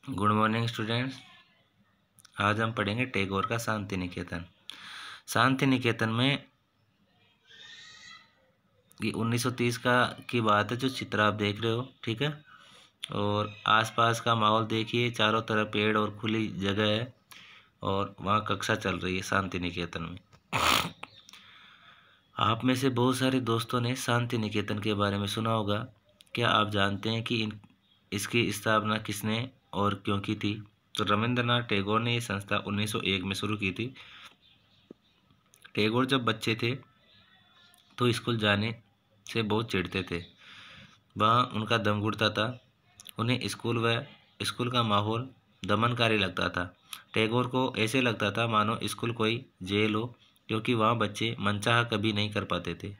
Good morning students. आज हम पढ़ेंगे टैगोर का शांति निकेतन। शांति निकेतन में ये 1930 की बात है, जो चित्र आप देख रहे हो, ठीक है। और आसपास का माहौल देखिए, चारों तरफ पेड़ और खुली जगह है और वहाँ कक्षा चल रही है शांति निकेतन में। आप में से बहुत सारे दोस्तों ने शांति निकेतन के बारे में सुना होगा। क्या आप जानते हैं कि इसकी स्थापना किसने और क्यों की थी? तो रविंद्रनाथ टैगोर ने ये संस्था 1901 में शुरू की थी। टैगोर जब बच्चे थे तो स्कूल जाने से बहुत चिढ़ते थे। वहाँ उनका दम घुटता था। उन्हें स्कूल का माहौल दमनकारी लगता था। टैगोर को ऐसे लगता था मानो स्कूल कोई जेल हो, क्योंकि वहाँ बच्चे मनचाहा कभी नहीं कर पाते थे।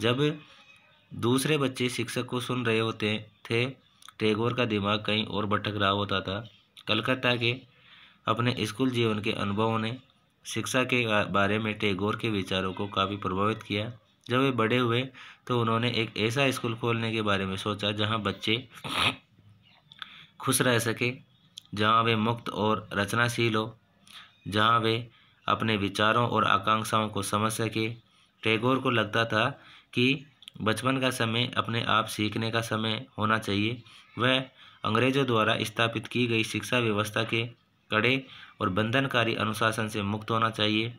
जब दूसरे बच्चे शिक्षक को सुन रहे होते थे, टैगोर का दिमाग कहीं और भटक रहा होता था। कलकत्ता के अपने स्कूल जीवन के अनुभवों ने शिक्षा के बारे में टैगोर के विचारों को काफ़ी प्रभावित किया। जब वे बड़े हुए तो उन्होंने एक ऐसा स्कूल खोलने के बारे में सोचा जहां बच्चे खुश रह सके, जहां वे मुक्त और रचनाशील हो, जहां वे अपने विचारों और आकांक्षाओं को समझ सके। टैगोर को लगता था कि बचपन का समय अपने आप सीखने का समय होना चाहिए। वह अंग्रेजों द्वारा स्थापित की गई शिक्षा व्यवस्था के कड़े और बंधनकारी अनुशासन से मुक्त होना चाहिए।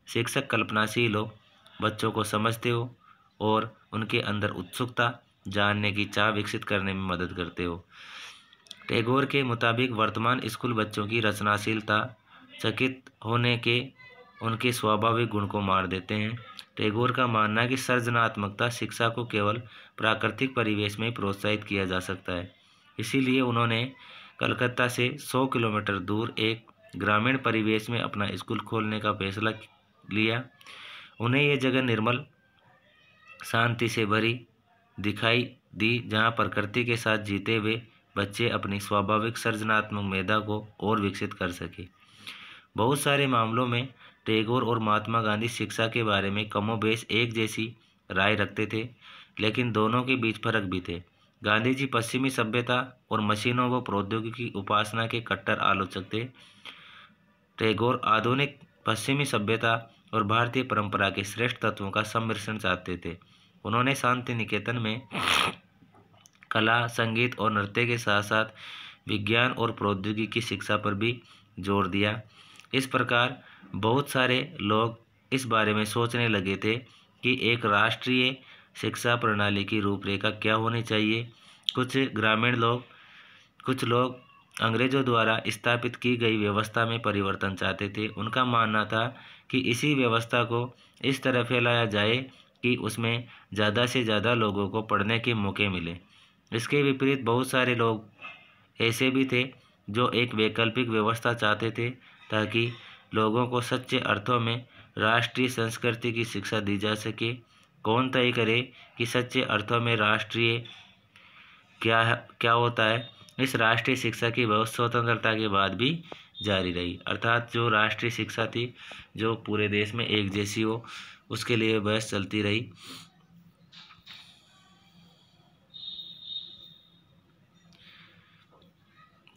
शिक्षक कल्पनाशील हो, बच्चों को समझते हो और उनके अंदर उत्सुकता, जानने की चाह विकसित करने में मदद करते हो। टैगोर के मुताबिक वर्तमान स्कूल बच्चों की रचनाशीलता, चकित होने के उनके स्वाभाविक गुण को मार देते हैं। टैगोर का मानना है कि सृजनात्मकता शिक्षा को केवल प्राकृतिक परिवेश में ही प्रोत्साहित किया जा सकता है। इसीलिए उन्होंने कलकत्ता से 100 किलोमीटर दूर एक ग्रामीण परिवेश में अपना स्कूल खोलने का फैसला लिया। उन्हें ये जगह निर्मल, शांति से भरी दिखाई दी, जहाँ प्रकृति के साथ जीते हुए बच्चे अपनी स्वाभाविक सृजनात्मक मेधा को और विकसित कर सके। बहुत सारे मामलों में टैगोर और महात्मा गांधी शिक्षा के बारे में कमोबेश एक जैसी राय रखते थे, लेकिन दोनों के बीच फर्क भी थे। गांधी जी पश्चिमी सभ्यता और मशीनों व प्रौद्योगिकी उपासना के कट्टर आलोचक थे। टैगोर आधुनिक पश्चिमी सभ्यता और भारतीय परंपरा के श्रेष्ठ तत्वों का सम्मिश्रण चाहते थे। उन्होंने शांति निकेतन में कला, संगीत और नृत्य के साथ साथ विज्ञान और प्रौद्योगिकी की शिक्षा पर भी जोर दिया। इस प्रकार बहुत सारे लोग इस बारे में सोचने लगे थे कि एक राष्ट्रीय शिक्षा प्रणाली की रूपरेखा क्या होनी चाहिए। कुछ लोग अंग्रेजों द्वारा स्थापित की गई व्यवस्था में परिवर्तन चाहते थे। उनका मानना था कि इसी व्यवस्था को इस तरह फैलाया जाए कि उसमें ज़्यादा से ज़्यादा लोगों को पढ़ने के मौके मिले। इसके विपरीत बहुत सारे लोग ऐसे भी थे जो एक वैकल्पिक व्यवस्था चाहते थे, ताकि लोगों को सच्चे अर्थों में राष्ट्रीय संस्कृति की शिक्षा दी जा सके। कौन तय करे कि सच्चे अर्थों में राष्ट्रीय क्या क्या होता है? इस राष्ट्रीय शिक्षा की व्यवस्था स्वतंत्रता के बाद भी जारी रही, अर्थात जो राष्ट्रीय शिक्षा थी जो पूरे देश में एक जैसी हो, उसके लिए बहस चलती रही।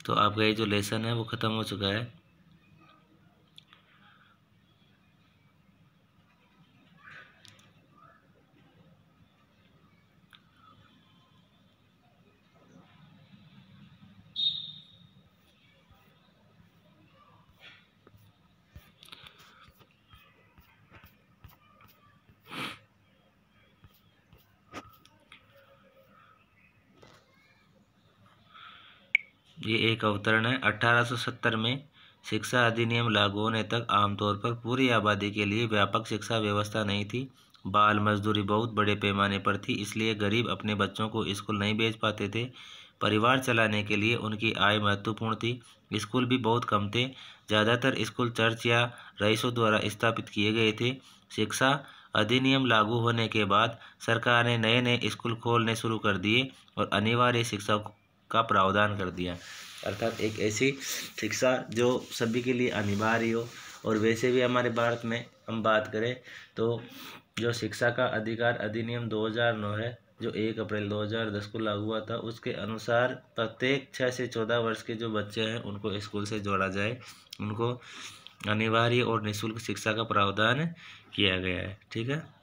तो आपका ये जो लेसन है वो ख़त्म हो चुका है। ये एक अवतरण है। 1870 में शिक्षा अधिनियम लागू होने तक आमतौर पर पूरी आबादी के लिए व्यापक शिक्षा व्यवस्था नहीं थी। बाल मजदूरी बहुत बड़े पैमाने पर थी, इसलिए गरीब अपने बच्चों को स्कूल नहीं भेज पाते थे। परिवार चलाने के लिए उनकी आय महत्वपूर्ण थी। स्कूल भी बहुत कम थे। ज़्यादातर स्कूल चर्च या रईसों द्वारा स्थापित किए गए थे। शिक्षा अधिनियम लागू होने के बाद सरकार ने नए नए स्कूल खोलने शुरू कर दिए और अनिवार्य शिक्षा का प्रावधान कर दिया, अर्थात एक ऐसी शिक्षा जो सभी के लिए अनिवार्य हो। और वैसे भी हमारे भारत में हम बात करें तो जो शिक्षा का अधिकार अधिनियम 2009 है, जो 1 अप्रैल 2010 को लागू हुआ था, उसके अनुसार प्रत्येक 6 से 14 वर्ष के जो बच्चे हैं उनको स्कूल से जोड़ा जाए। उनको अनिवार्य और निःशुल्क शिक्षा का प्रावधान किया गया है। ठीक है।